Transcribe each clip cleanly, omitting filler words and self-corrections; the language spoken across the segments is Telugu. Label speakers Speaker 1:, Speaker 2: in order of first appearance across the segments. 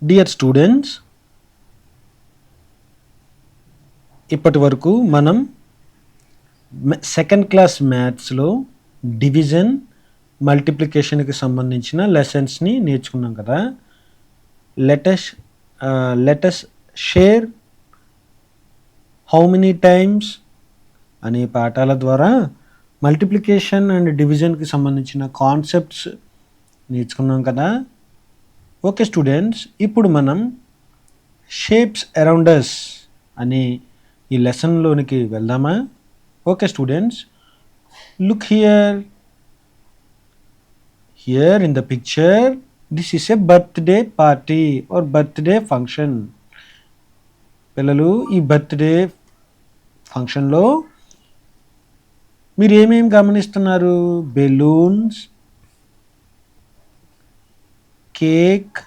Speaker 1: డియర్ స్టూడెంట్స్, ఇప్పటి వరకు మనం సెకండ్ క్లాస్ మ్యాథ్స్లో డివిజన్ మల్టిప్లికేషన్కి సంబంధించిన లెసన్స్ని నేర్చుకున్నాం కదా. Let's share how many times అనే పాఠాల ద్వారా మల్టిప్లికేషన్ అండ్ డివిజన్కి సంబంధించిన కాన్సెప్ట్స్ నేర్చుకున్నాం కదా. ఓకే స్టూడెంట్స్, ఇప్పుడు మనం షేప్స్ అరౌండ్ అస్ అనే ఈ లెసన్లోనికి వెళ్దామా? Okay students, look here in the picture. This is a birthday party or birthday function. పిల్లలు, ఈ బర్త్డే ఫంక్షన్లో మీరు ఏమేమి గమనిస్తున్నారు? Balloons, cake,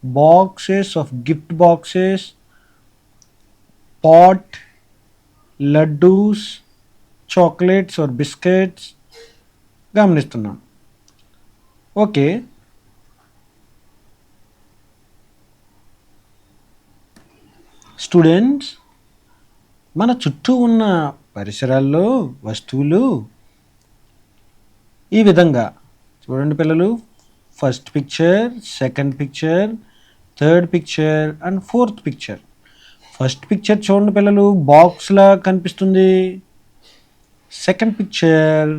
Speaker 1: boxes of gift boxes, pot, laddoos, chocolates or biscuits గమనిస్తున్నాం. ఓకే, స్టూడెంట్స్, మన చుట్టూ ఉన్న పరిసరాల్లో వస్తువులు ఈ విధంగా చూడండి పిల్లలు. First picture, second picture, third picture and fourth picture. First picture చూడండి పిల్లలు, బాక్స్లా కనిపిస్తుంది. సెకండ్ పిక్చర్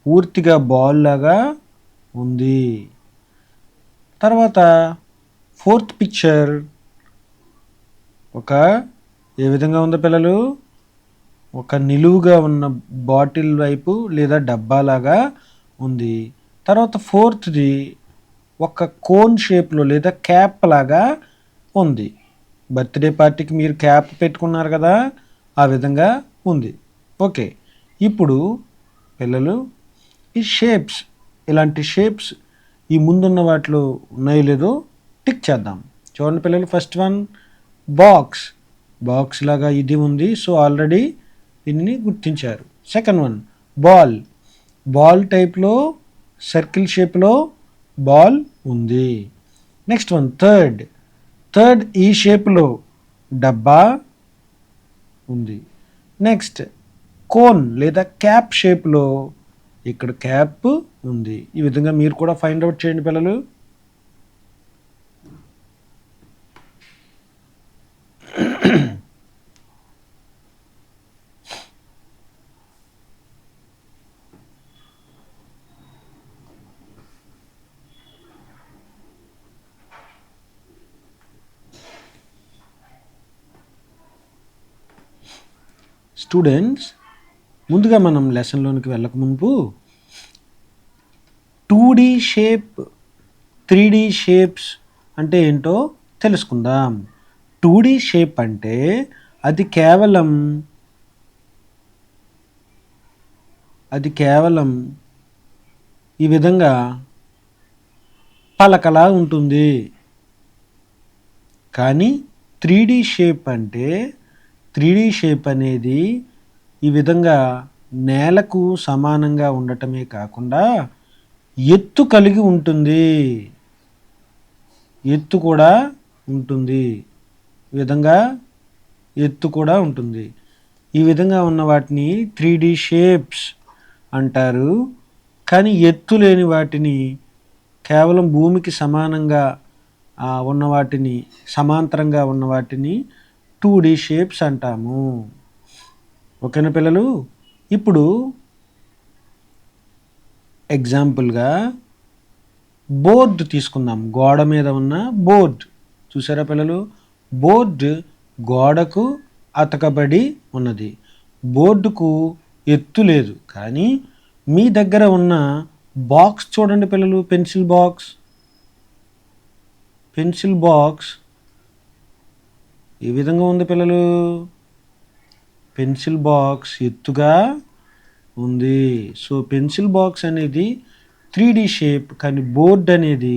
Speaker 1: పూర్తిగా బాల్ లాగా ఉంది. తర్వాత ఫోర్త్ పిక్చర్ ఏ విధంగా ఉంది పిల్లలు? ఒక నిలువుగా ఉన్న బాటిల్ వైపు లేదా డబ్బాలాగా ఉంది. తర్వాత ఫోర్త్ది ఒక కోన్ షేప్లో లేదా క్యాప్ లాగా ఉంది. బర్త్డే పార్టీకి మీరు క్యాప్ పెట్టుకున్నారు కదా, ఆ విధంగా ఉంది. ఓకే, ఇప్పుడు పిల్లలు ఈ షేప్స్, ఇలాంటి షేప్స్ ఈ ముందున్న వాటిలో ఉన్నాయో లేదో టిక్ చేద్దాం. చూడండి పిల్లలు, ఫస్ట్ వన్ బాక్స్ లాగా ఇది ఉంది, సో ఆల్రెడీ దీనిని గుర్తించారు. సెకండ్ వన్ బాల్ టైప్లో సర్కిల్ షేప్లో బాల్ ఉంది. నెక్స్ట్ వన్ థర్డ్ ఈ షేప్లో డబ్బా ఉంది. నెక్స్ట్ కోన్ లేదా క్యాప్ షేప్లో ఇక్కడ క్యాప్ ఉంది. ఈ విధంగా మీరు కూడా ఫైండ్ అవుట్ చేయండి పిల్లలు. స్టూడెంట్స్, ముందుగా మనం లెసన్లోనికి వెళ్ళక ముందు 2D షేప్, 3D షేప్స్ అంటే ఏంటో తెలుసుకుందాం. 2D షేప్ అంటే అది కేవలం ఈ విధంగా పలకలా ఉంటుంది. కానీ 3D షేప్ అంటే 3D షేప్ అనేది ఈ విధంగా నేలకు సమానంగా ఉండటమే కాకుండా ఎత్తు కలిగి ఉంటుంది. ఎత్తు కూడా ఉంటుంది. ఈ విధంగా ఎత్తు కూడా ఉంటుంది. ఈ విధంగా ఉన్న వాటిని 3D షేప్స్ అంటారు. కానీ ఎత్తు లేని వాటిని, కేవలం భూమికి సమానంగా ఉన్న వాటిని, సమాంతరంగా ఉన్న వాటిని 2D షేప్స్ అంటాము. ఓకేనా పిల్లలు? ఇప్పుడు ఎగ్జాంపుల్గా బోర్డు తీసుకుందాం. గోడ మీద ఉన్న బోర్డ్ చూసారా పిల్లలు? బోర్డు గోడకు అతకబడి ఉన్నది. బోర్డుకు ఎత్తు లేదు. కానీ మీ దగ్గర ఉన్న బాక్స్ చూడండి పిల్లలు, పెన్సిల్ బాక్స్ ఈ విధంగా ఉంది పిల్లలు. పెన్సిల్ బాక్స్ ఎత్తుగా ఉంది. సో పెన్సిల్ బాక్స్ అనేది 3D షేప్, కానీ బోర్డ్ అనేది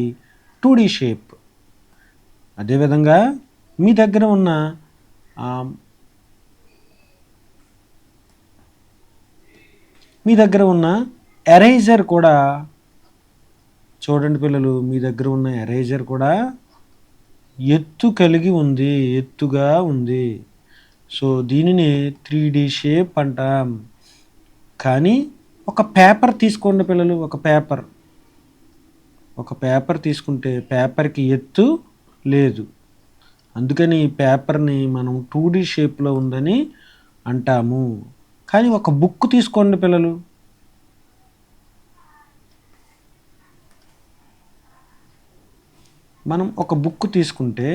Speaker 1: 2D షేప్. అదేవిధంగా మీ దగ్గర ఉన్న ఎరేజర్ కూడా చూడండి పిల్లలు, మీ దగ్గర ఉన్న ఎరేజర్ కూడా ఎత్తు కలిగి ఉంది, ఎత్తుగా ఉంది. సో దీనిని 3D షేప్ అంటాం. కానీ ఒక పేపర్ తీసుకోండి పిల్లలు, ఒక పేపర్ తీసుకుంటే పేపర్కి ఎత్తు లేదు. అందుకని ఈ పేపర్ని మనం 2D షేప్లో ఉందని అంటాము. కానీ ఒక బుక్ తీసుకోండి పిల్లలు, మనం ఒక బుక్ తీసుకుంటే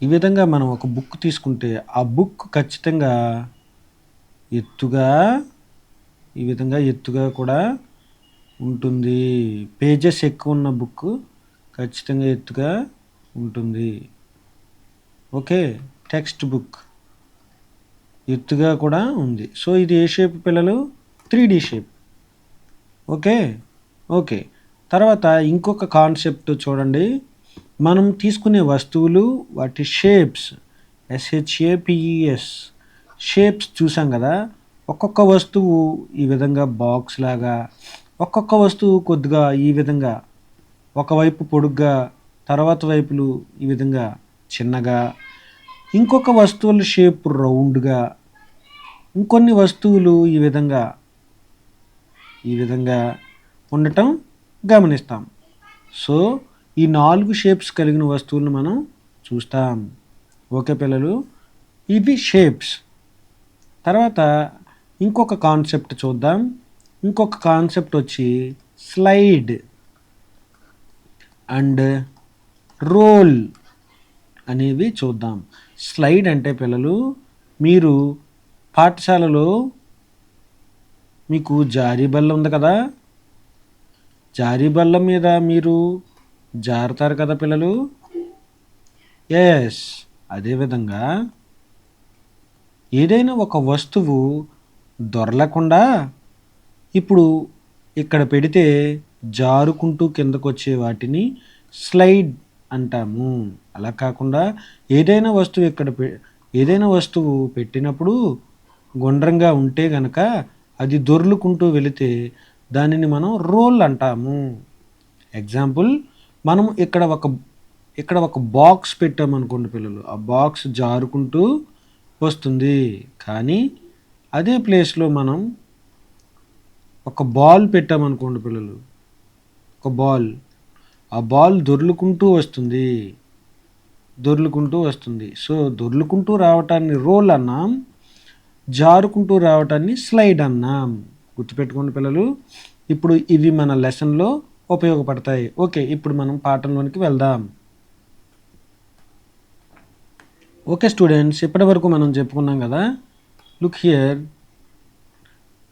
Speaker 1: ఈ విధంగా మనం ఒక బుక్ తీసుకుంటే ఆ బుక్ ఖచ్చితంగా ఎత్తుగా, ఈ విధంగా ఎత్తుగా కూడా ఉంటుంది. పేజెస్ ఎక్కువ ఉన్న బుక్ ఖచ్చితంగా ఎత్తుగా ఉంటుంది. ఓకే, టెక్స్ట్ బుక్ ఎత్తుగా కూడా ఉంది. సో ఇది ఏ షేప్ పిల్లలు? 3D shape. ఓకే. తర్వాత ఇంకొక కాన్సెప్ట్ చూడండి. మనం తీసుకునే వస్తువులు వాటి షేప్స్, SHAPES షేప్స్ చూసాం కదా. ఒక్కొక్క వస్తువు ఈ విధంగా బాక్స్ లాగా, ఒక్కొక్క వస్తువు కొద్దిగా ఈ విధంగా ఒకవైపు పొడుగ్గా, తర్వాత వైపులు ఈ విధంగా చిన్నగా, ఇంకొక వస్తువుల షేప్ రౌండ్గా, ఇంకొన్ని వస్తువులు ఈ విధంగా ఉండటం గమనిస్తాం. సో ఈ 4 షేప్స్ కలిగిన వస్తువులను మనం చూస్తాం. ఓకే పిల్లలు, ఇవి షేప్స్. తర్వాత ఇంకొక కాన్సెప్ట్ చూద్దాం. ఇంకొక కాన్సెప్ట్ వచ్చి స్లైడ్ అండ్ రోల్ అనేవి చూద్దాం. స్లైడ్ అంటే పిల్లలు, మీరు పాఠశాలలో మీకు జారీ బల్ల ఉంది కదా, జారీ బల్ల మీద మీరు జారుతారు కదా పిల్లలు. ఎస్, అదేవిధంగా ఏదైనా ఒక వస్తువు దొరలకుండా ఇప్పుడు ఇక్కడ పెడితే జారుకుంటూ కిందకు వచ్చే వాటిని స్లైడ్ అంటాము. అలా కాకుండా ఏదైనా వస్తువు పెట్టినప్పుడు గుండ్రంగా ఉంటే గనక అది దొర్లుకుంటూ వెళితే దానిని మనం రోల్ అంటాము. ఎగ్జాంపుల్, మనం ఇక్కడ ఒక బాక్స్ పెట్టామనుకోండి పిల్లలు, ఆ బాక్స్ జారుకుంటూ వస్తుంది. కానీ అదే ప్లేస్లో మనం ఒక బాల్ పెట్టామనుకోండి పిల్లలు, ఆ బాల్ దొర్లుకుంటూ వస్తుంది. సో దొర్లుకుంటూ రావటాన్ని రోల్ అన్నాం, జారుకుంటూ రావటాన్ని స్లైడ్ అన్నాం. గుర్తుపెట్టుకోండి పిల్లలు. ఇప్పుడు ఇవి మన లెసన్లో ఉపయోగపడతాయి. ఓకే, ఇప్పుడు మనం పాఠంలోనికి వెళ్దాం. ఓకే స్టూడెంట్స్, ఇప్పటి వరకు మనం చెప్పుకున్నాం కదా. Look here,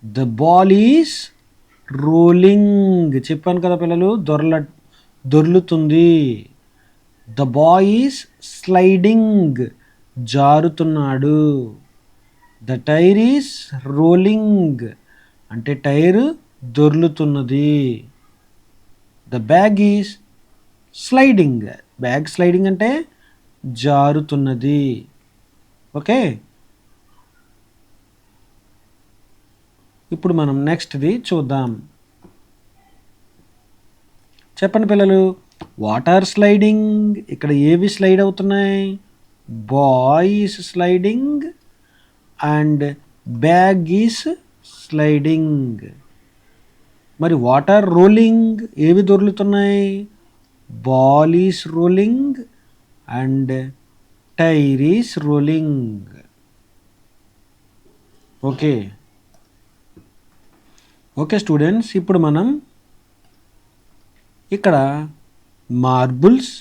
Speaker 1: the ball is rolling. చెప్పాను కదా పిల్లలు, దొర్లుతుంది. ద బాయ్ ఈజ్ స్లైడింగ్, జారుతున్నాడు. ద టైర్ ఈజ్ రోలింగ్, అంటే టైర్ దొర్లుతున్నది. The bag is sliding, bag sliding అంటే జారుతున్నది. ఓకే, ఇప్పుడు మనం నెక్స్ట్ది చూద్దాం. చెప్పండి పిల్లలు, వాటర్ స్లైడింగ్. ఇక్కడ ఏవి స్లైడ్ అవుతున్నాయి? Boy is sliding and bag is sliding. మరి వాటర్ రోలింగ్, ఏవి దొర్లుతున్నాయి? Ball is rolling and tyre is rolling. Okay students, ఇప్పుడు మనం ఇక్కడ marbles,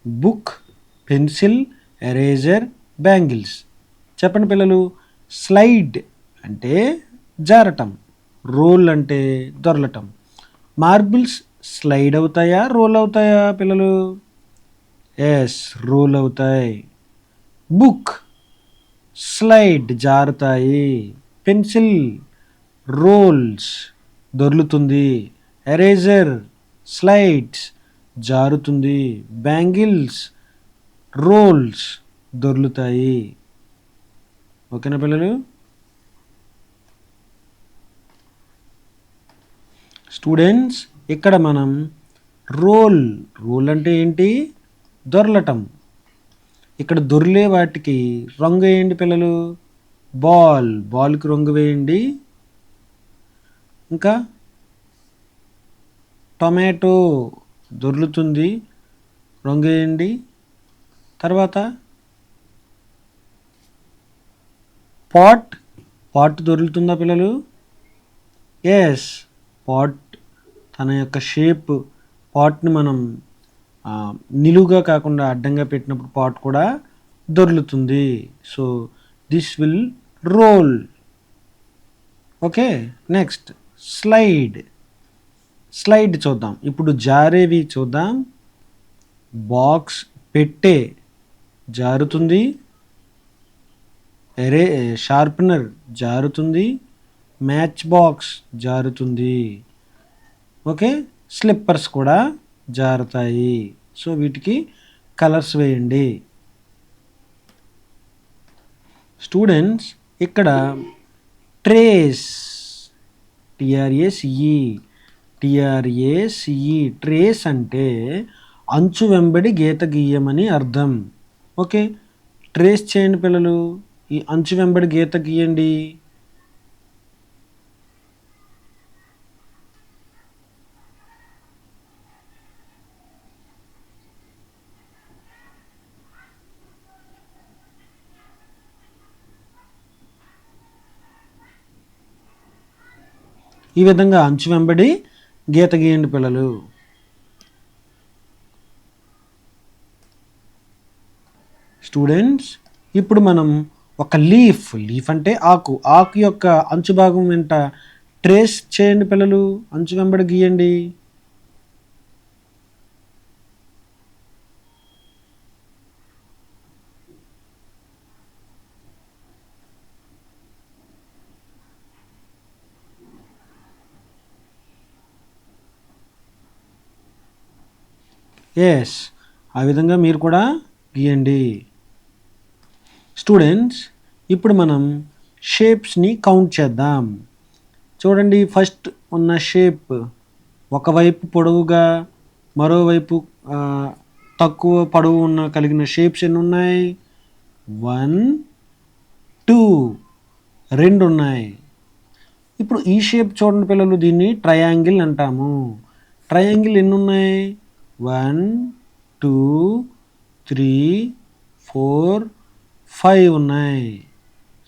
Speaker 1: book, pencil, eraser, bangles. చెప్పండి పిల్లలు. స్లైడ్ అంటే జారటం, రోల్ అంటే దొరలటం. మార్బుల్స్ స్లైడ్ అవుతాయా, రోల్ అవుతాయా పిల్లలు? ఎస్, రోల్ అవుతాయి. బుక్ స్లైడ్, జారుతాయి. పెన్సిల్ రోల్స్, దొర్లుతుంది. ఎరేజర్ స్లైడ్స్, జారుతుంది. బ్యాంగిల్స్ రోల్స్, దొర్లుతాయి. ఓకేనా పిల్లలు? స్టూడెంట్స్, ఇక్కడ మనం రోల్ అంటే ఏంటి? దొర్లటం. ఇక్కడ దొర్లే వాటికి రంగు వేయండి పిల్లలు. బాల్కి రంగు వేయండి. ఇంకా టొమాటో దొర్లుతుంది, రంగు వేయండి. తర్వాత పాట్ దొరుకుతుందా పిల్లలు? ఎస్, పాట్ తన యొక్క షేప్, పాట్ని మనం నిలువుగా కాకుండా అడ్డంగా పెట్టినప్పుడు పాట్ కూడా దొర్లుతుంది. So this will roll. Okay, next slide చూద్దాం. ఇప్పుడు జారేవి చూద్దాం. బాక్స్, పెట్టే జారుతుంది. షార్ప్నర్ జారుతుంది. మ్యాచ్ బాక్స్ జారుతుంది. ఓకే, స్లిప్పర్స్ కూడా జారుతాయి. సో వీటికి కలర్స్ వేయండి. స్టూడెంట్స్, ఇక్కడ ట్రేస్, ట్రేస్ అంటే అంచు వెంబడి గీత గీయమని అర్థం. ఓకే, ట్రేస్ చేయండి పిల్లలు. ఈ అంచు వెంబడి గీత గీయండి. ఈ విధంగా అంచు వెంబడి గీత గీయండి పిల్లలు. స్టూడెంట్స్, ఇప్పుడు మనం ఒక లీఫ్ అంటే ఆకు యొక్క అంచు భాగం వెంట ట్రేస్ చేయండి పిల్లలు. అంచు వెంబడి గీయండి. ఎస్, ఆ విధంగా మీరు కూడా గీయండి. స్టూడెంట్స్, ఇప్పుడు మనం షేప్స్ని కౌంట్ చేద్దాం. చూడండి, ఫస్ట్ ఉన్న షేప్ ఒకవైపు పొడవుగా, మరోవైపు తక్కువ పొడవు కలిగిన షేప్స్ ఎన్ని ఉన్నాయి? 1, 2, 2 ఉన్నాయి. ఇప్పుడు ఈ షేప్ చూడండి పిల్లలు, దీన్ని ట్రయాంగిల్ అంటాము. ట్రయాంగిల్ ఎన్ని ఉన్నాయి? 1, 2, 3, 4, 5 ఉన్నాయి.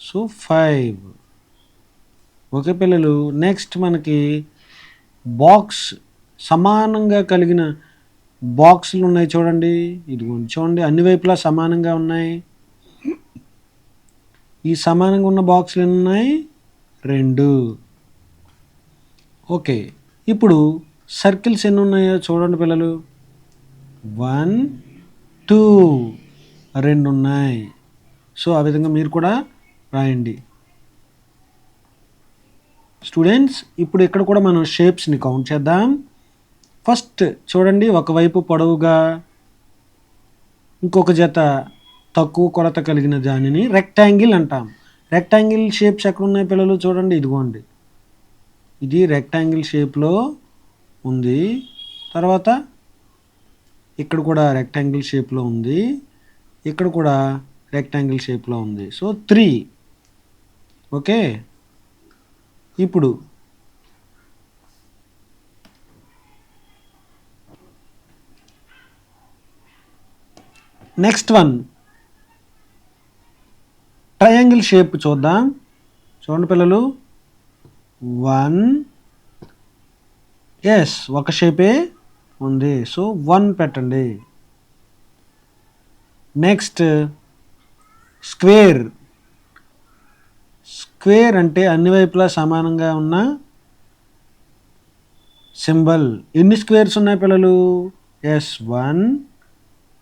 Speaker 1: సో 5. ఓకే పిల్లలు, నెక్స్ట్ మనకి బాక్స్, సమానంగా కలిగిన బాక్సులు ఉన్నాయి చూడండి. ఇదిగోండి, చూడండి, అన్ని వైపులా సమానంగా ఉన్నాయి. ఈ సమానంగా ఉన్న బాక్సులు ఎన్ని ఉన్నాయి? 2. ఓకే, ఇప్పుడు సర్కిల్స్ ఎన్ని ఉన్నాయో చూడండి పిల్లలు. 1, 2, 2 ఉన్నాయి. సో ఆ విధంగా మీరు కూడా రాయండి. స్టూడెంట్స్, ఇప్పుడు ఇక్కడ కూడా మనం షేప్స్ని కౌంట్ చేద్దాం. ఫస్ట్ చూడండి, ఒకవైపు పొడవుగా, ఇంకొక జత తక్కువ కొలత కలిగిన దానిని రెక్టాంగిల్ అంటాం. రెక్టాంగిల్ షేప్స్ ఎక్కడ ఉన్నాయి పిల్లలు? చూడండి, ఇదిగోండి, ఇది రెక్టాంగిల్ షేప్లో ఉంది. తర్వాత ఇక్కడ కూడా రెక్టాంగిల్ షేప్లో ఉంది. ఇక్కడ కూడా రెక్టాంగిల్ షేప్లో ఉంది. సో 3. ఓకే, ఇప్పుడు నెక్స్ట్ వన్ ట్రయాంగిల్ షేప్ చూద్దాం. చూడండి పిల్లలు, 1, ఎస్, ఒక షేపే ఉంది. సో 1 పెట్టండి. నెక్స్ట్ స్క్వేర్ అంటే అన్ని వైపులా సమానంగా ఉన్న సింబల్. ఎన్ని స్క్వేర్స్ ఉన్నాయి పిల్లలు? Yes, 1,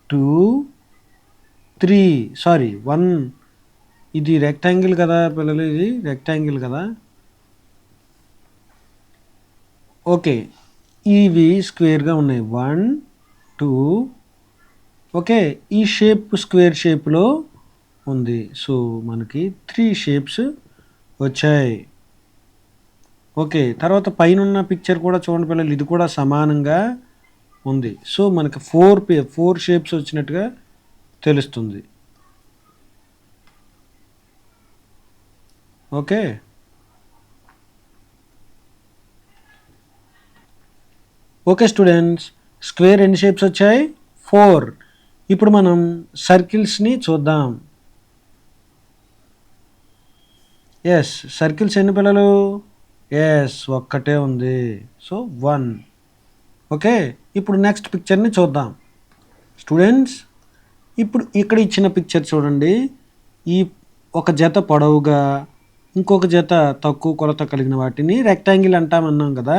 Speaker 1: 2, 3, sorry 1. ఇది రెక్టాంగిల్ కదా పిల్లలు, ఇది రెక్టాంగిల్ కదా. ఓకే, ఇవి స్క్వేర్గా ఉన్నాయి. 1, 2. ఓకే, ఈ షేప్ స్క్వేర్ షేప్లో ఉంది. సో మనకి 3 షేప్స్ వచ్చాయి. ఓకే, తర్వాత పైనున్న పిక్చర్ కూడా చూడండి పిల్లలు, ఇది కూడా సమానంగా ఉంది. సో మనకి 4 షేప్స్ వచ్చినట్టుగా తెలుస్తుంది. ఓకే, ఓకే స్టూడెంట్స్, స్క్వేర్ ఎన్ని షేప్స్ వచ్చాయి? 4. ఇప్పుడు మనం సర్కిల్స్ని చూద్దాం. ఎస్, సర్కిల్స్ ఎన్ని పిల్లలు? ఎస్, ఒక్కటే ఉంది. సో 1. ఓకే, ఇప్పుడు నెక్స్ట్ పిక్చర్ని చూద్దాం స్టూడెంట్స్. ఇప్పుడు ఇక్కడ ఇచ్చిన పిక్చర్ చూడండి. ఈ ఒక జత పొడవుగా, ఇంకొక జత తక్కువ కొలత కలిగిన వాటిని రెక్టాంగిల్ అంటామన్నాం కదా.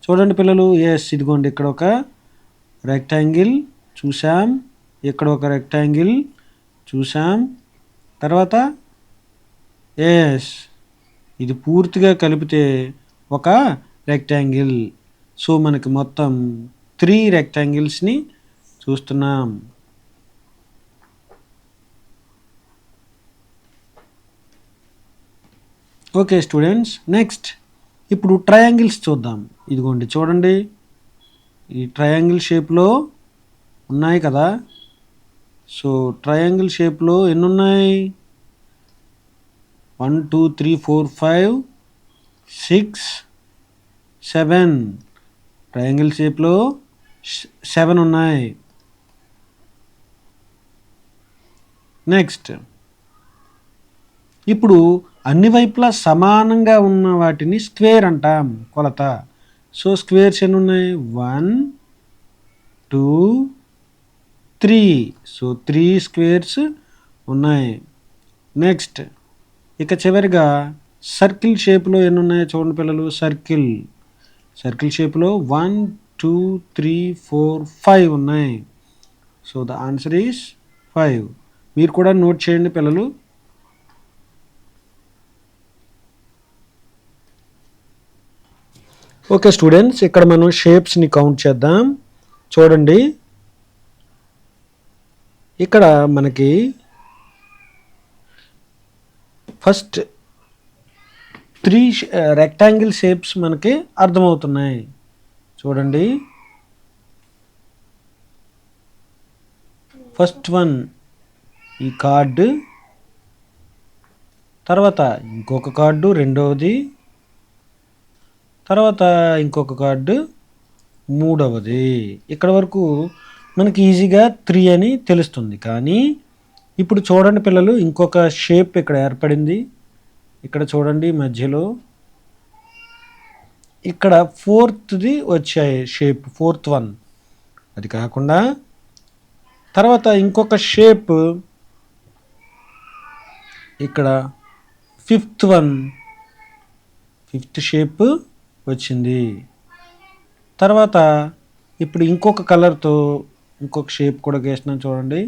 Speaker 1: చూడండి పిల్లలు, ఎస్ ఇదిగోండి, ఇక్కడ ఒక రెక్టాంగిల్ చూసాం, ఇక్కడ ఒక రెక్టాంగిల్ చూసాం, తర్వాత ఎస్ ఇది పూర్తిగా కలిపితే ఒక రెక్టాంగిల్. సో మనకి మొత్తం 3 రెక్టాంగిల్స్ని చూస్తున్నాం. ఓకే స్టూడెంట్స్, నెక్స్ట్ ఇప్పుడు ట్రయాంగిల్స్ చూద్దాం. ఇదిగోండి చూడండి, ఈ ట్రయాంగిల్ షేప్లో ఉన్నాయి కదా. సో ట్రయాంగిల్ షేప్లో ఎన్ని ఉన్నాయి? 1 2 3 4 5 6 7. ట్రయాంగిల్ షేప్లో 7 ఉన్నాయి. నెక్స్ట్ ఇప్పుడు అన్ని వైపులా సమానంగా ఉన్న వాటిని స్క్వేర్ అంటాం, కొలత. సో స్క్వేర్స్ ఎన్ని ఉన్నాయి? 1 2 3. సో 3 స్క్వేర్స్ ఉన్నాయి. నెక్స్ట్ ఇక చివరిగా సర్కిల్ షేప్లో ఎన్ని ఉన్నాయో చూడండి పిల్లలు. సర్కిల్ షేప్లో 1 2 3 4 5 ఉన్నాయి. So the answer is 5. మీరు కూడా నోట్ చేయండి పిల్లలు. ఓకే స్టూడెంట్స్, ఇక్కడ మనం షేప్స్ని కౌంట్ చేద్దాం. చూడండి, ఇక్కడ మనకి ఫస్ట్ 3 రెక్టాంగిల్ షేప్స్ మనకి అర్థమవుతున్నాయి. చూడండి, ఫస్ట్ వన్ ఈ కార్డు, తర్వాత ఇంకొక కార్డు రెండవది, తర్వాత ఇంకొక కార్డు మూడవది. ఇక్కడ వరకు మనకి ఈజీగా 3 అని తెలుస్తుంది. కానీ ఇప్పుడు చూడండి పిల్లలు, ఇంకొక షేప్ ఇక్కడ ఏర్పడింది. ఇక్కడ చూడండి మధ్యలో, ఇక్కడ 4th వచ్చాయి షేప్, 4th వన్. అది కాకుండా తర్వాత ఇంకొక షేప్ ఇక్కడ 5th వన్, 5th షేప్ వచ్చింది. తర్వాత ఇప్పుడు ఇంకొక కలర్తో ఇంకొక షేప్ కూడా గీస్తున్నాను చూడండి.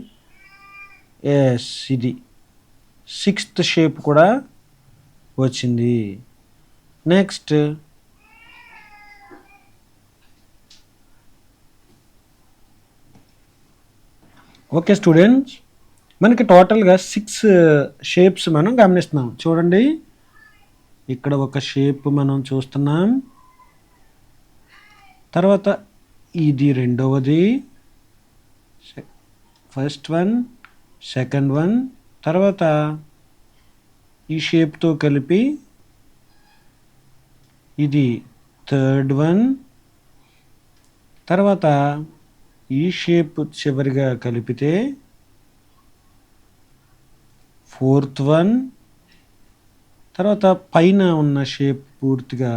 Speaker 1: ఎస్, ఇది 6th షేప్ కూడా వచ్చింది. నెక్స్ట్ ఓకే స్టూడెంట్స్, మనకి టోటల్గా 6 షేప్స్ మనం గమనిస్తున్నాం. చూడండి, ఇక్కడ ఒక షేప్ మనం చూస్తున్నాం, తర్వాత ఇది రెండవది, ఫస్ట్ వన్, సెకండ్ వన్, తర్వాత ఈ షేప్తో కలిపి ఇది థర్డ్ వన్, తర్వాత ఈ షేప్ చివరిగా కలిపితే 4th వన్, తర్వాత పైన ఉన్న షేప్ పూర్తిగా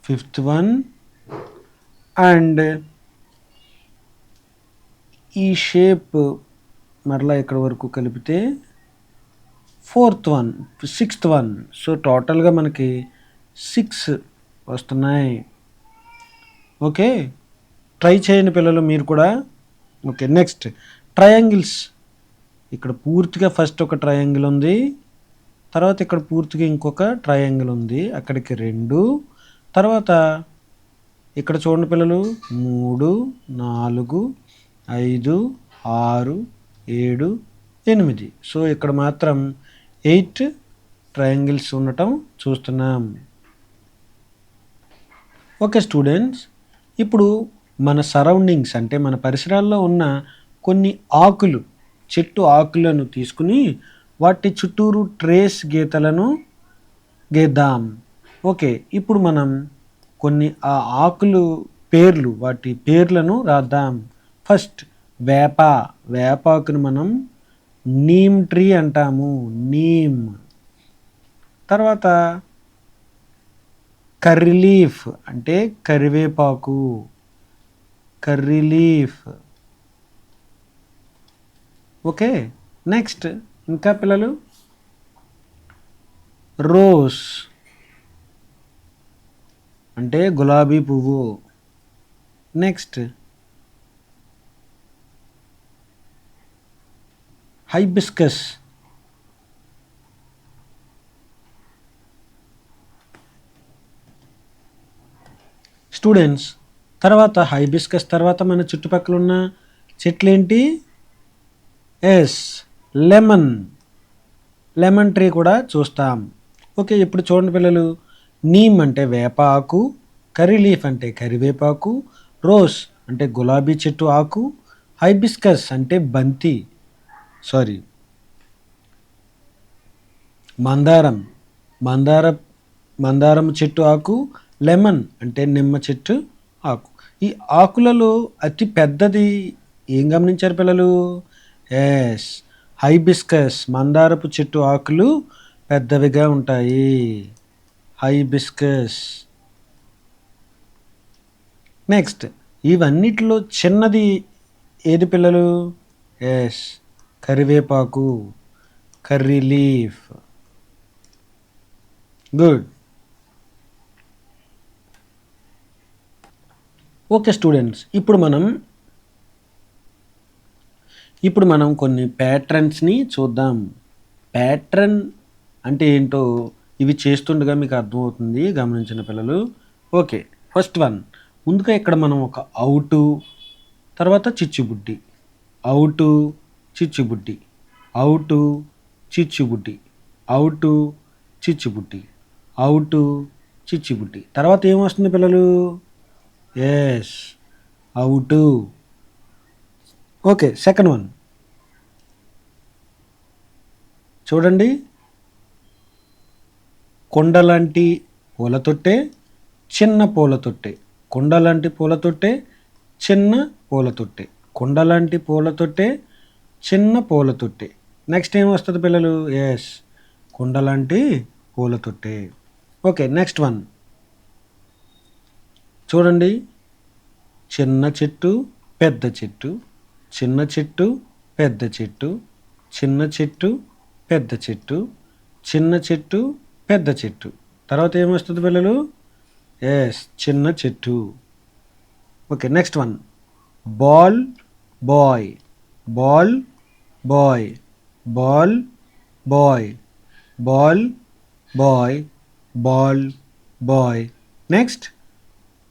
Speaker 1: 5th వన్, అండ్ ఈ షేప్ మరలా ఇక్కడ వరకు కలిపితే 4th one, 6th one. So టోటల్గా మనకి 6 వస్తున్నాయి. ఓకే, ట్రై చేయండి పిల్లలు మీరు కూడా. Okay, next triangles. ఇక్కడ పూర్తిగా ఫస్ట్ ఒక ట్రయాంగిల్ ఉంది, తర్వాత ఇక్కడ పూర్తిగా ఇంకొక ట్రయాంగిల్ ఉంది, అక్కడికి 2, తర్వాత ఇక్కడ చూడండి పిల్లలు 3 4 5 6 7 8. సో ఇక్కడ మాత్రం 8 ట్రయాంగిల్స్ ఉండటం చూస్తున్నాం. ఓకే స్టూడెంట్స్, ఇప్పుడు మన సరౌండింగ్స్ అంటే మన పరిసరాల్లో ఉన్న కొన్ని ఆకులు, చెట్టు ఆకులను తీసుకుని వాటి చుట్టూరు ట్రేస్ గీతలను గీద్దాం. ఓకే, ఇప్పుడు మనం కొన్ని ఆ ఆకులు పేర్లు, వాటి పేర్లను రాద్దాం. ఫస్ట్ వేపాకును మనం నీమ్ ట్రీ అంటాము, నీమ్. తర్వాత కర్రీ లీఫ్ అంటే కరివేపాకు, కర్రీ లీఫ్. ఓకే, నెక్స్ట్ ఇంకా పిల్లలు రోజ్ అంటే గులాబీ పువ్వు. నెక్స్ట్ హైబిస్కస్, స్టూడెంట్స్ తర్వాత హైబిస్కస్ తర్వాత మన చుట్టుపక్కల ఉన్న చెట్లేంటి? ఎస్, లెమన్ ట్రీ కూడా చూస్తాం. ఓకే, ఇప్పుడు చూడండి పిల్లలు, నీమ్ అంటే వేప ఆకు, కర్రీ లీఫ్ అంటే కరివేపాకు, రోజ్ అంటే గులాబీ చెట్టు ఆకు, హైబిస్కస్ అంటే మందారం చెట్టు ఆకు, లెమన్ అంటే నిమ్మ చెట్టు ఆకు. ఈ ఆకులలో అతి పెద్దది ఏం గమనించారు పిల్లలు? ఎస్, హైబిస్కస్, మందారపు చెట్టు ఆకులు పెద్దవిగా ఉంటాయి. హైబిస్కస్. నెక్స్ట్ ఇవన్నిటిలో చిన్నది ఏది పిల్లలు? ఎస్, కరివేపాకు, curry leaf. Good. Okay students, ఇప్పుడు మనం కొన్ని ప్యాట్రన్స్ని చూద్దాం. ప్యాట్రన్ అంటే ఏంటో ఇవి చేస్తుండగా మీకు అర్థమవుతుంది, గమనించిన పిల్లలు. ఓకే, ఫస్ట్ వన్, ముందుగా ఇక్కడ మనం ఒక అవుటు, తర్వాత చిచ్చుబుడ్డి, అవుటు చిచ్చుబుడ్డి, అవుటు చిచ్చుబుడ్డి, అవుటు చిచ్చుబుడ్డి, అవుటు చిచ్చుబుడ్డి. తర్వాత ఏమొస్తుంది పిల్లలు? ఎస్, అవుటు. ఓకే, సెకండ్ వన్ చూడండి, కొండలాంటి పూలతొట్టె, చిన్న పూలతొట్టె, కొండలాంటి పూలతొట్టె, చిన్న పూలతొట్టె, కొండలాంటి పూలతొట్టె, చిన్న పూలతొట్టె. నెక్స్ట్ ఏం వస్తుంది పిల్లలు? ఎస్, కొండలాంటి పూలతొట్టె. ఓకే, నెక్స్ట్ వన్ చూడండి, చిన్న చెట్టు, పెద్ద చెట్టు, చిన్న చెట్టు, పెద్ద చెట్టు, చిన్న చెట్టు, పెద్ద చెట్టు, చిన్న చెట్టు, పెద్ద చెట్టు. తర్వాత ఏమొస్తుంది పిల్లలు? ఎస్, చిన్న చెట్టు. Okay, next one ball boy, ball boy, ball boy, ball boy, ball boy. Next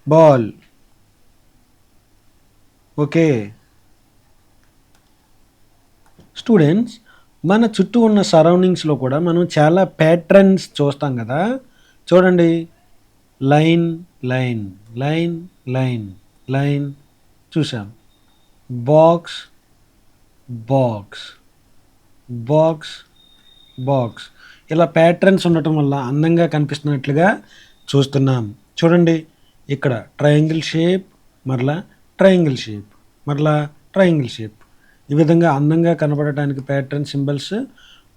Speaker 1: ball. Okay students, మన చుట్టూ ఉన్న సరౌండింగ్స్లో కూడా మనం చాలా ప్యాట్రన్స్ చూస్తాం కదా. చూడండి, line line line line line చూసాం, బాక్స్ బాక్స్ బాక్స్ బాక్స్. ఇలా ప్యాట్రన్స్ ఉండటం వల్ల అందంగా కనిపిస్తున్నట్లుగా చూస్తున్నాం. చూడండి, ఇక్కడ ట్రయాంగిల్ షేప్, మరలా ట్రయాంగిల్ షేప్, మరలా ట్రయాంగిల్ షేప్. ఈ విధంగా అందంగా కనబడటానికి ప్యాటర్న్ సింబల్స్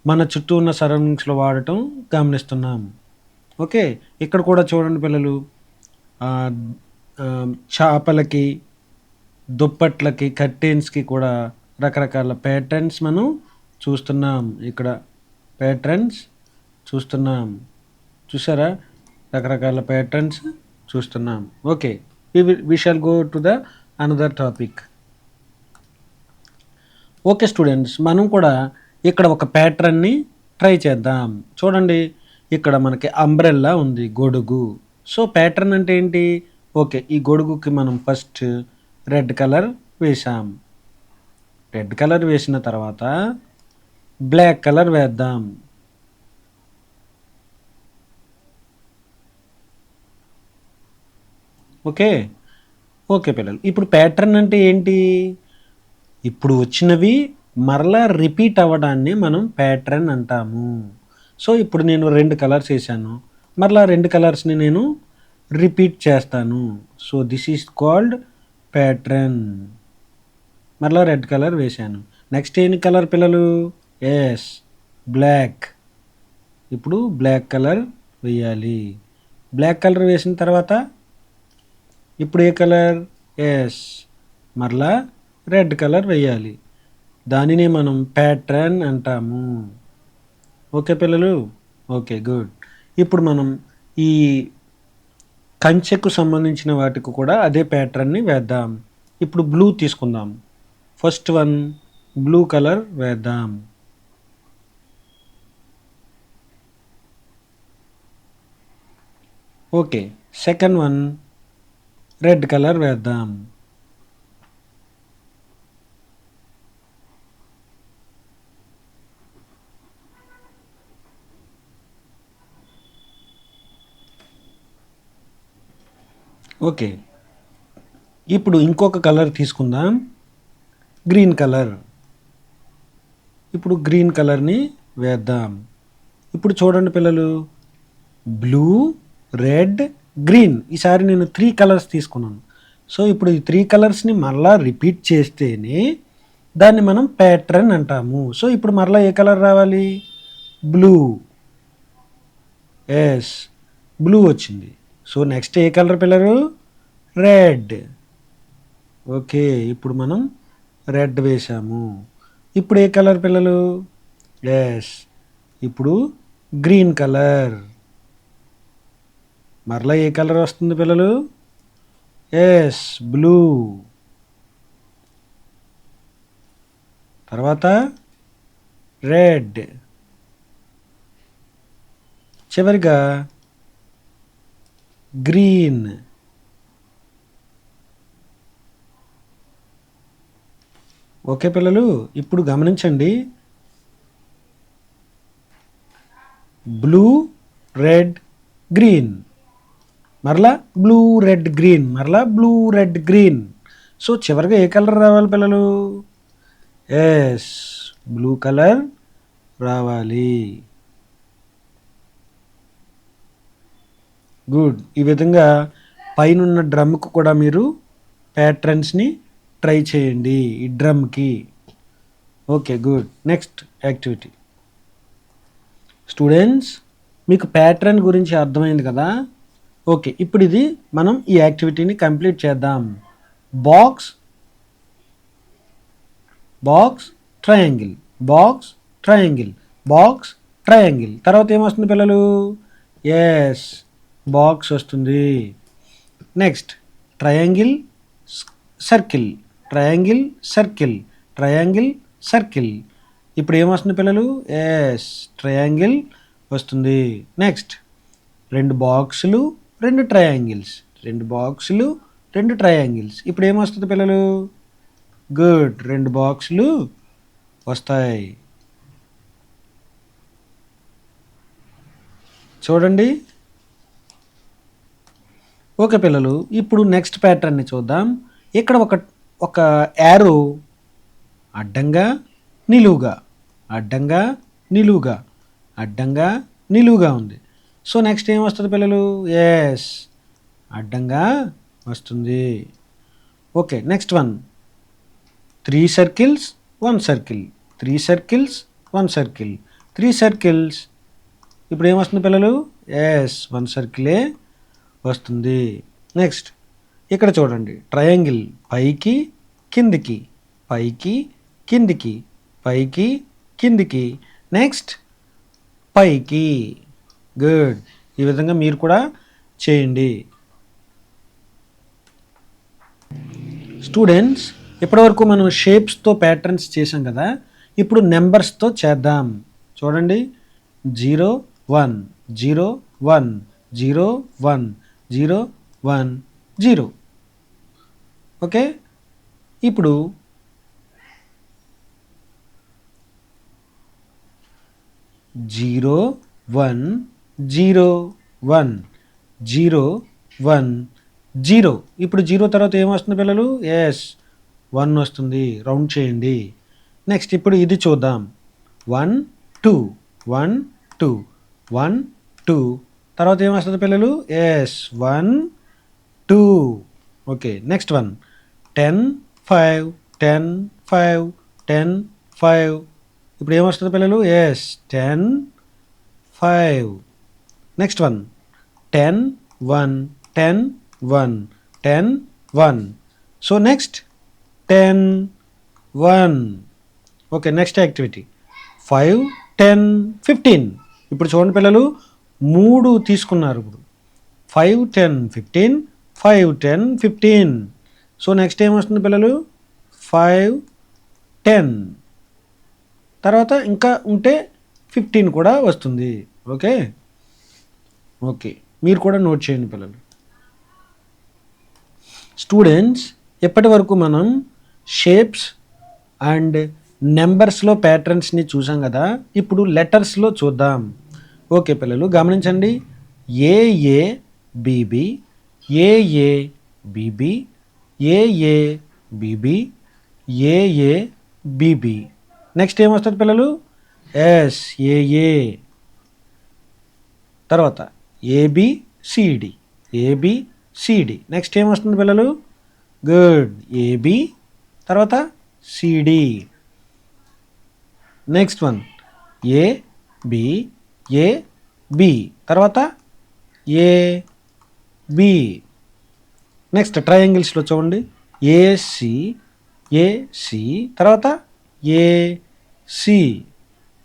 Speaker 1: మన చుట్టూ ఉన్న సరౌండింగ్స్లో వాడటం గమనిస్తున్నాం. ఓకే, ఇక్కడ కూడా చూడండి పిల్లలు, చేపలకి, దుప్పట్లకి, కర్టెన్స్కి కూడా రకరకాల ప్యాటర్న్స్ మనం చూస్తున్నాం. ఇక్కడ ప్యాటర్న్స్ చూస్తున్నాం, చూసారా? రకరకాల ప్యాటర్న్స్ చూస్తున్నాం. Okay, we shall go to the another topic. Okay students, మనం కూడా ఇక్కడ ఒక ప్యాటర్న్ని ట్రై చేద్దాం. చూడండి, ఇక్కడ మనకి అంబ్రెల్లా ఉంది, గొడుగు. సో ప్యాటర్న్ అంటే ఏంటి? ఓకే, ఈ గొడుగుకి మనం ఫస్ట్ రెడ్ కలర్ వేసాం. రెడ్ కలర్ వేసిన తర్వాత బ్లాక్ కలర్ వేద్దాం. ఓకే ఓకే పిల్లలు, ఇప్పుడు ప్యాటర్న్ అంటే ఏంటి? ఇప్పుడు వచ్చినవి మరలా రిపీట్ అవ్వడాన్ని మనం ప్యాటర్న్ అంటాము. సో ఇప్పుడు నేను 2 కలర్స్ వేసాను, మరలా 2 కలర్స్ని నేను రిపీట్ చేస్తాను. So this is called pattern. మరలా రెడ్ కలర్ వేశాను. నెక్స్ట్ ఏం కలర్ పిల్లలు? Yes, black. ఇప్పుడు బ్లాక్ కలర్ వేయాలి. బ్లాక్ కలర్ వేసిన తర్వాత ఇప్పుడు ఏ కలర్? ఎస్, మరలా రెడ్ కలర్ వేయాలి. దానినే మనం ప్యాటర్న్ అంటాము. ఓకే పిల్లలు? Okay, good. ఇప్పుడు మనం ఈ కంచెకు సంబంధించిన వాటికి కూడా అదే ప్యాటర్న్ని వేద్దాం. ఇప్పుడు బ్లూ తీసుకుందాం. ఫస్ట్ వన్ బ్లూ కలర్ వేద్దాం. Okay, second one red colour వేద్దాం. ఓకే, ఇప్పుడు ఇంకొక కలర్ తీసుకుందాం, గ్రీన్ కలర్. ఇప్పుడు గ్రీన్ కలర్ని వేద్దాం. ఇప్పుడు చూడండి పిల్లలు, బ్లూ, రెడ్, గ్రీన్. ఈసారి నేను 3 కలర్స్ తీసుకున్నాను. సో ఇప్పుడు ఈ 3 కలర్స్ని మరలా రిపీట్ చేస్తేనే దాన్ని మనం ప్యాటర్న్ అంటాము. సో ఇప్పుడు మరలా ఏ కలర్ రావాలి? బ్లూ. ఎస్, బ్లూ వచ్చింది. సో నెక్స్ట్ ఏ కలర్ పిల్లలు? రెడ్. ఓకే, ఇప్పుడు మనం రెడ్ వేసాము. ఇప్పుడు ఏ కలర్ పిల్లలు? ఎస్, ఇప్పుడు గ్రీన్ కలర్. మరలా ఏ కలర్ వస్తుంది పిల్లలు? Yes, blue. తర్వాత రెడ్. చివరిగా గ్రీన్. ఓకే పిల్లలు, ఇప్పుడు గమనించండి, బ్లూ, రెడ్, గ్రీన్, మరలా బ్లూ, రెడ్, గ్రీన్, మరలా బ్లూ, రెడ్, గ్రీన్. సో చివరిగా ఏ కలర్ రావాలి పిల్లలు? ఎస్, బ్లూ కలర్ రావాలి. గుడ్. ఈ విధంగా పైనున్న డ్రమ్కు కూడా మీరు ప్యాటర్న్స్ని ట్రై చేయండి, ఈ డ్రమ్కి. Okay, good. Next activity. Students, మీకు ప్యాటర్న్ గురించి అర్థమైంది కదా? ఓకే, ఇప్పుడు ఇది మనం ఈ యాక్టివిటీని కంప్లీట్ చేద్దాం. Box, box, triangle, box, triangle, box, triangle. తర్వాత ఏమొస్తుంది పిల్లలు? ఎస్, బాక్స్ వస్తుంది. Next triangle, circle, triangle, circle, triangle, circle. ఇప్పుడు ఏమొస్తుంది పిల్లలు? ఎస్, ట్రయాంగిల్ వస్తుంది. నెక్స్ట్ 2 బాక్సులు, 2 ట్రయాంగిల్స్, 2 బాక్సులు, 2 ట్రయాంగిల్స్. ఇప్పుడు ఏమొస్తుంది పిల్లలు? గుడ్, 2 బాక్సులు వస్తాయి. చూడండి. ఓకే పిల్లలు, ఇప్పుడు నెక్స్ట్ ప్యాటర్న్ని చూద్దాం. ఇక్కడ ఒక యారో అడ్డంగా, నిలువుగా, అడ్డంగా, నిలువుగా, అడ్డంగా, నిలువుగా ఉంది. సో నెక్స్ట్ ఏం వస్తుంది పిల్లలు? ఎస్, అడ్డంగా వస్తుంది. Okay, next one 3 circles, 1 circle, 3 circles, 1 circle, 3 circles. ఇప్పుడు ఏమొస్తుంది పిల్లలు? ఎస్, 1 సర్కిలే వస్తుంది. నెక్స్ట్ ఇక్కడ చూడండి, ట్రయాంగిల్ పైకి, కిందికి, పైకి, కిందికి, పైకి, కిందికి, నెక్స్ట్ పైకి. గుడ్. ఈ విధంగా మీరు కూడా చేయండి. స్టూడెంట్స్, ఇప్పటివరకు మనం షేప్స్తో ప్యాటర్న్స్ చేసాం కదా, ఇప్పుడు నెంబర్స్తో చేద్దాం. చూడండి, 0 1 0 1 0 1 0 1 0. ఓకే, ఇప్పుడు 0 1 0 1 0 1 0. ఇప్పుడు 0 తర్వాత ఏమొస్తుంది పిల్లలు? ఎస్ 1 వస్తుంది. రౌండ్ చేయండి. నెక్స్ట్ ఇప్పుడు ఇది చూద్దాం. 1 2 1 2 1 2 తర్వాత ఏమొస్తుంది పిల్లలు? ఎస్ 1 2. Okay, next one 10 5 10 5 10 5. ఇప్పుడు ఏమొస్తుంది పిల్లలు? Yes 10 5. Next one 10 1 10 1 10 1. So next 10 1. Okay, next activity 5 10 15. ఇప్పుడు చూడండి పిల్లలు, 3 తీసుకున్నారు. ఇప్పుడు 5 10 15 5 10 15. సో నెక్స్ట్ ఏమొస్తుంది పిల్లలు? 5 10 తర్వాత ఇంకా ఉంటే 15 కూడా వస్తుంది. ఓకే ఓకే, మీరు కూడా నోట్ చేయండి పిల్లలు. స్టూడెంట్స్, ఎప్పటి వరకు మనం షేప్స్ అండ్ నెంబర్స్లో ప్యాటర్న్స్ని చూసాం కదా, ఇప్పుడు లెటర్స్లో చూద్దాం. ఓకే పిల్లలు, గమనించండి. ఏఏ బీబీ ఏఏ బీబీ ఏఏ బీబీ ఏఏ బీబీ. నెక్స్ట్ ఏమొస్తుంది పిల్లలు? ఎస్ ఏఏ. తర్వాత ఏబిసిడి ఏబిసిడి. నెక్స్ట్ ఏమొస్తుంది పిల్లలు? గుడ్, ఏబి తర్వాత సిడి. నెక్స్ట్ వన్ ఏబి తర్వాత ఏబి. నెక్స్ట్ ట్రయాంగిల్స్లో చూడండి. ఏసి తర్వాత A C.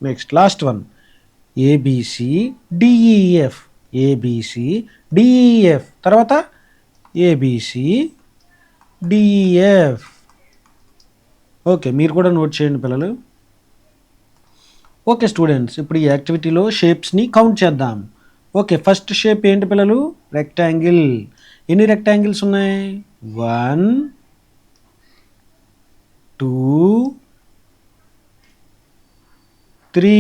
Speaker 1: Next last one A B C D E F A B C D E F తర్వాత ఏబిసి డిఈఎఫ్. ఓకే, మీరు కూడా నోట్ చేయండి పిల్లలు. ఓకే స్టూడెంట్స్, ఇప్పుడు ఈ యాక్టివిటీలో షేప్స్ని కౌంట్ చేద్దాం. ఓకే, ఫస్ట్ షేప్ ఏంటి పిల్లలు? రెక్టాంగిల్. ఎన్ని రెక్టాంగిల్స్ ఉన్నాయి? 1 2 3.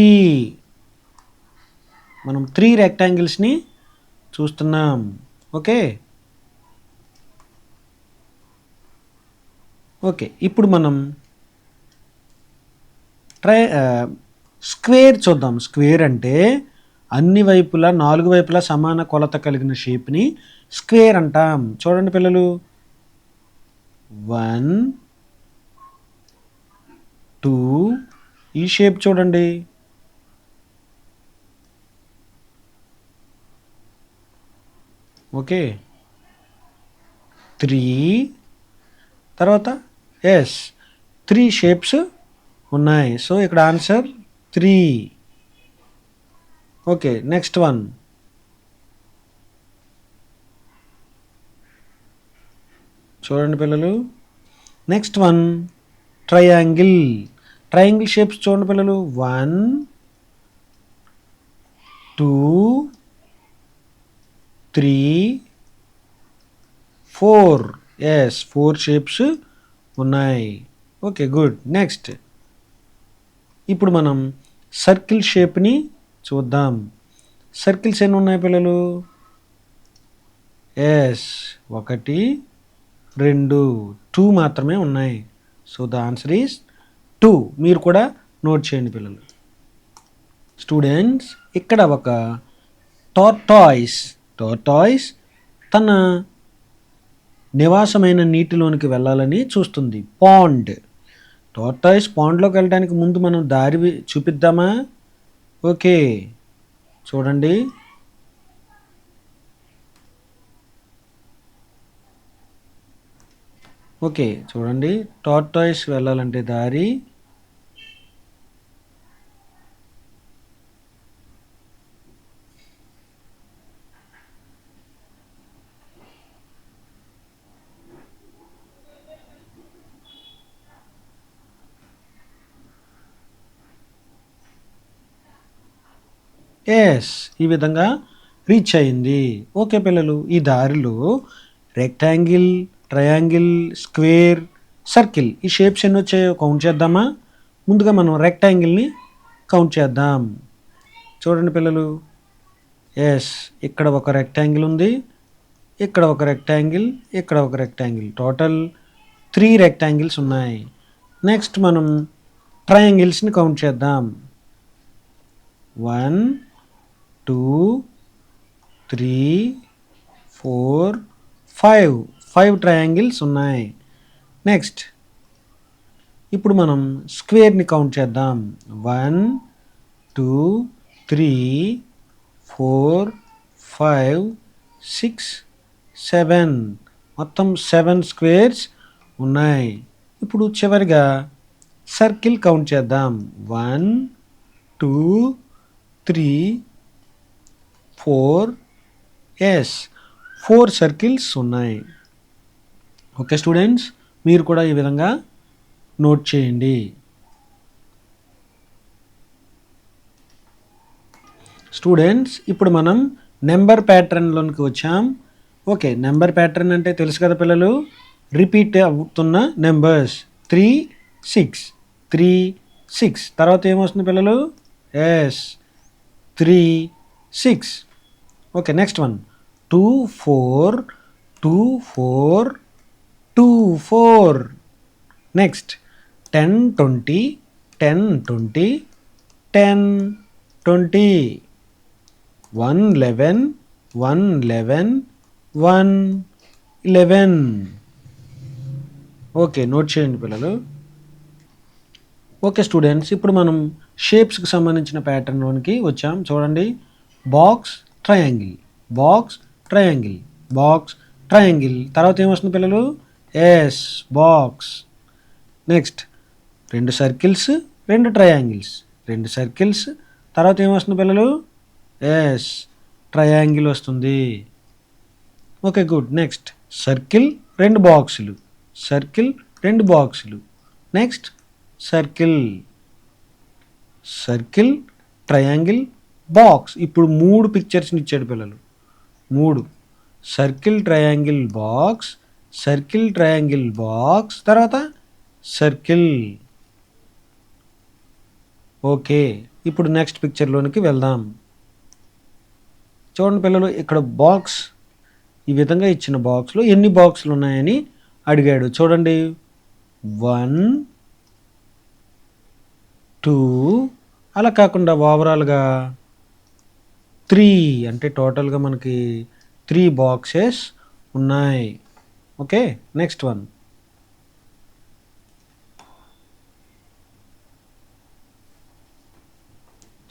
Speaker 1: మనం 3 రెక్టాంగిల్స్ని చూస్తున్నాం. ఓకే ఓకే, ఇప్పుడు మనం స్క్వేర్ చూద్దాం. స్క్వేర్ అంటే అన్ని వైపులా 4 వైపులా సమాన కొలత కలిగిన షేప్ని స్క్వేర్ అంటాం. చూడండి పిల్లలు, 1 2 ఈ షేప్ చూడండి. ఓకే 3 తర్వాత ఎస్ 3 షేప్స్ ఉన్నాయి. సో ఇక్కడ ఆన్సర్ 3. ఓకే, నెక్స్ట్ వన్ చూడండి పిల్లలు. Next one triangle. Triangle shapes చూడండి పిల్లలు. 1 2 3 4. ఎస్ 4 షేప్స్ ఉన్నాయి. Okay good. నెక్స్ట్ ఇప్పుడు మనం సర్కిల్ షేప్ని చూద్దాం. సర్కిల్స్ ఎన్ని ఉన్నాయి పిల్లలు? ఎస్ 1 2 2 మాత్రమే ఉన్నాయి. So the answer is 2. మీరు కూడా నోట్ చేయండి పిల్లలు. స్టూడెంట్స్, ఇక్కడ ఒక టార్టాయిస్ తన నివాసమైన నీటిలోనికి వెళ్ళాలని చూస్తుంది. టార్టాయిస్ పాండ్లోకి వెళ్ళడానికి ముందు మనం దారి చూపిద్దామా? ఓకే చూడండి. ఓకే చూడండి, టార్టాయిస్ వెళ్ళాలంటే దారి ఈ విధంగా రీచ్ అయింది. ఓకే పిల్లలు, ఈ దారిలో రెక్టాంగిల్, ట్రయాంగిల్, స్క్వేర్, సర్కిల్ ఈ షేప్స్ ఎన్ని వచ్చాయో కౌంట్ చేద్దామా? ముందుగా మనం రెక్టాంగిల్ని కౌంట్ చేద్దాం. చూడండి పిల్లలు. ఎస్, ఇక్కడ ఒక రెక్టాంగిల్ ఉంది, ఇక్కడ ఒక రెక్టాంగిల్, ఇక్కడ ఒక రెక్టాంగిల్. టోటల్ 3 రెక్టాంగిల్స్ ఉన్నాయి. నెక్స్ట్ మనం ట్రయాంగిల్స్ని కౌంట్ చేద్దాం. 1 2 3 4 5 ట్రయాంగిల్స్ ఉన్నాయి. నెక్స్ట్ ఇప్పుడు మనం స్క్వేర్ని కౌంట్ చేద్దాం. 1 2 3 4 5 6 7 మొత్తం 7 స్క్వేర్స్ ఉన్నాయి. ఇప్పుడు చివరిగా సర్కిల్ కౌంట్ చేద్దాం. 1 2 3 4 ఎస్ 4 సర్కిల్స్ ఉన్నాయి. ఓకే స్టూడెంట్స్, మీరు కూడా ఈ విధంగా నోట్ చేయండి. స్టూడెంట్స్, ఇప్పుడు మనం నెంబర్ ప్యాటర్న్లోనికి వచ్చాం. ఓకే, నెంబర్ ప్యాటర్న్ అంటే తెలుసు కదా పిల్లలు, రిపీట్ అవుతున్న నెంబర్స్. 3 6 3 6 తర్వాత ఏమొస్తుంది పిల్లలు? Yes 3 6. Okay, next one 2 4 2 4 2 4. Next 10 20 10 20 10 20. 1 11 1 11 1 11. Okay, note చేయండి పిల్లలు. ఓకే స్టూడెంట్స్, ఇప్పుడు మనం షేప్స్కి సంబంధించిన ప్యాటర్న్లోనికి వచ్చాం. చూడండి, box triangle, box triangle, box triangle. తర్వాత ఏమొస్తుంది పిల్లలు? Yes box. Next 2 circles 2 triangles, 2 circles. తర్వాత ఏమొస్తుంది పిల్లలు? ఎస్ ట్రయాంగిల్ వస్తుంది. Okay good. నెక్స్ట్ సర్కిల్ 2 బాక్సులు, సర్కిల్ 2 బాక్సులు. Next circle, circle triangle box. ఇప్పుడు 3 పిక్చర్స్ని ఇచ్చాడు పిల్లలు. 3 circle triangle box, circle triangle box, తర్వాత సర్కిల్. ఓకే, ఇప్పుడు నెక్స్ట్ పిక్చర్లోనికి వెళ్దాం. చూడండి పిల్లలు, ఇక్కడ బాక్స్ ఈ విధంగా ఇచ్చిన బాక్స్లో ఎన్ని బాక్సులు ఉన్నాయని అడిగాడు. చూడండి, 1 2 అలా కాకుండా ఓవరాల్గా 3, అంటే టోటల్గా మనకి 3 బాక్సెస్ ఉన్నాయి. Okay, next one.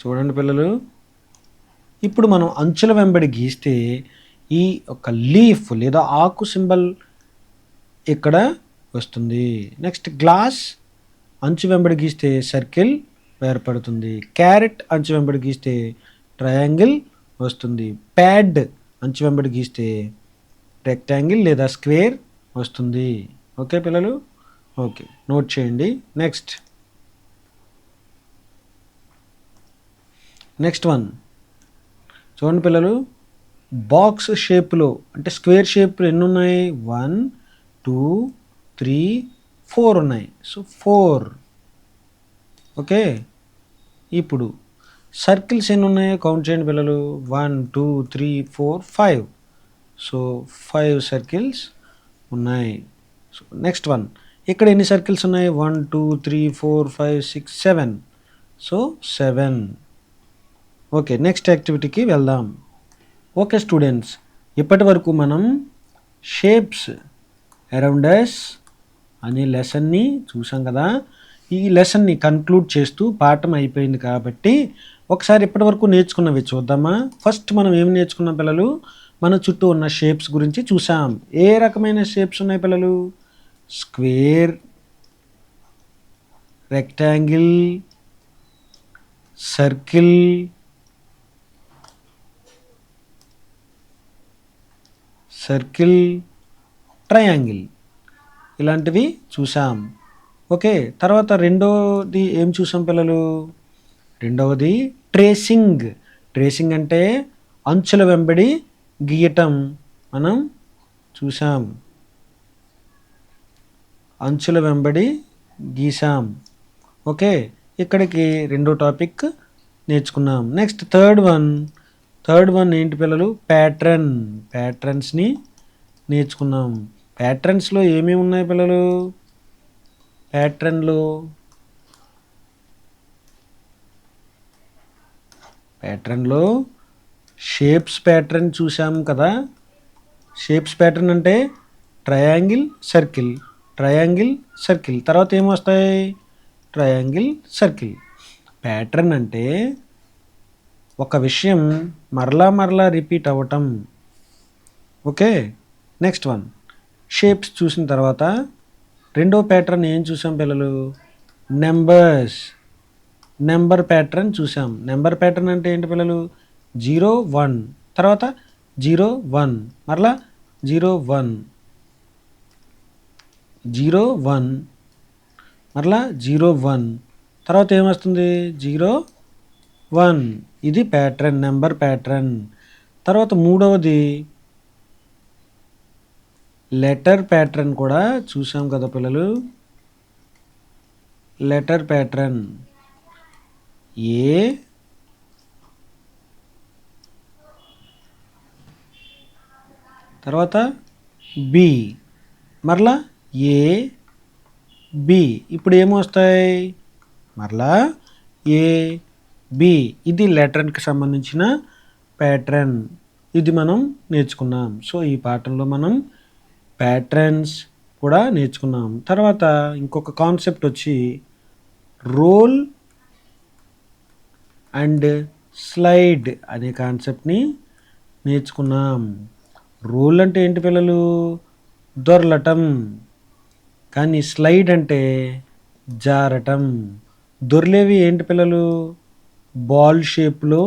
Speaker 1: చూడండి పిల్లలు, ఇప్పుడు మనం అంచుల వెంబడి గీస్తే ఈ ఒక లీఫ్ లేదా ఆకు సింబల్ ఇక్కడ వస్తుంది. నెక్స్ట్ గ్లాస్ అంచు వెంబడి గీస్తే సర్కిల్ ఏర్పడుతుంది. క్యారెట్ అంచు వెంబడి గీస్తే ట్రయాంగిల్ వస్తుంది. ప్యాడ్ అంచు వెంబడి గీస్తే రెక్టాంగిల్ లేదా స్క్వేర్ వస్తుంది. ఓకే పిల్లలు, ఓకే నోట్ చేయండి. నెక్స్ట్ వన్ చూడండి పిల్లలు, బాక్స్ షేప్లో అంటే స్క్వేర్ షేప్లో ఎన్ని ఉన్నాయి? 1 2 3 4 ఉన్నాయి. సో 4. ఓకే, ఇప్పుడు సర్కిల్స్ ఎన్ని ఉన్నాయో కౌంట్ చేయండి పిల్లలు. 1 2 3 4 5. సో 5 సర్కిల్స్ ఉన్నాయి. సో నెక్స్ట్ వన్, ఇక్కడ ఎన్ని సర్కిల్స్ ఉన్నాయి? 1 2 3 4 5 6 7. సో 7. ఓకే, నెక్స్ట్ యాక్టివిటీకి వెళ్దాం. ఓకే స్టూడెంట్స్, ఇప్పటి వరకు మనం షేప్స్ అరౌండ్ అస్ అనే లెసన్ని చూసాం కదా. ఈ లెసన్ని కన్క్లూడ్ చేస్తూ పాఠం అయిపోయింది కాబట్టి ఒకసారి ఇప్పటి వరకు నేర్చుకున్నవి చూద్దామా. ఫస్ట్ మనం ఏమి నేర్చుకున్నాం పిల్లలు? మన చుట్టూ ఉన్న షేప్స్ గురించి చూసాం. ఏ రకమైన షేప్స్ ఉన్నాయి పిల్లలు? స్క్వేర్, రెక్టాంగిల్, సర్కిల్, ట్రయాంగిల్, ఇలాంటివి చూసాం. ఓకే, తర్వాత రెండవది ఏం చూసాం పిల్లలు? రెండవది ట్రేసింగ్. ట్రేసింగ్ అంటే అంచుల వెంబడి గీయటం మనం చూసాం. అంచుల వెంబడి గీసాం. ఓకే, ఇక్కడికి రెండో టాపిక్ నేర్చుకున్నాం. నెక్స్ట్ థర్డ్ వన్ ఏంటి పిల్లలు? ప్యాట్రన్స్ని నేర్చుకున్నాం. ప్యాట్రన్స్లో ఏమేమి ఉన్నాయి పిల్లలు? ప్యాట్రన్లో షేప్స్ ప్యాట్రన్ చూసాం కదా. షేప్స్ ప్యాటర్న్ అంటే ట్రయాంగిల్, సర్కిల్, తర్వాత ఏమొస్తాయి? Triangle, circle. ప్యాటర్న్ అంటే ఒక విషయం మరలా రిపీట్ అవ్వటం. ఓకే. నెక్స్ట్ వన్ షేప్స్ చూసిన తర్వాత రెండో ప్యాటర్న్ ఏం చూసాం పిల్లలు? నెంబర్ ప్యాటర్న్ చూసాం. నెంబర్ ప్యాటర్న్ అంటే ఏంటి పిల్లలు? 0 1 తర్వాత 0 1 మరలా 0 1 0 1 మరలా 0 1 తర్వాత ఏమొస్తుంది? 0 1. ఇది ప్యాటర్న్, నెంబర్ ప్యాటర్న్. తర్వాత మూడవది లెటర్ ప్యాటర్న్ కూడా చూసాం కదా పిల్లలు. లెటర్ ప్యాటర్న్ ఏ, తర్వాత బి, మరలా ఏ బి. ఇప్పుడు ఏమొస్తాయి? మరలా ఏ బి. ఇది లెటర్కి సంబంధించిన ప్యాటర్న్. ఇది మనం నేర్చుకున్నాం. సో ఈ పాఠంలో మనం ప్యాటర్న్స్ కూడా నేర్చుకున్నాం. తర్వాత ఇంకొక కాన్సెప్ట్ వచ్చి రోల్ అండ్ స్లైడ్ అనే కాన్సెప్ట్ని నేర్చుకున్నాం. రోల్ అంటే ఏంటి పిల్లలు? దొర్లటం. కానీ స్లైడ్ అంటే జారటం. దొర్లేవి ఏంటి పిల్లలు? బాల్ షేప్లో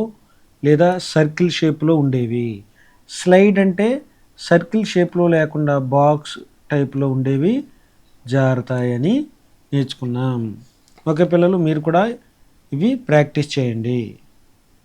Speaker 1: లేదా సర్కిల్ షేప్లో ఉండేవి. స్లైడ్ అంటే సర్కిల్ షేప్లో లేకుండా బాక్స్ టైప్లో ఉండేవి జారుతాయని నేర్చుకున్నాం. ఓకే పిల్లలు, మీరు కూడా ఇవి ప్రాక్టీస్ చేయండి.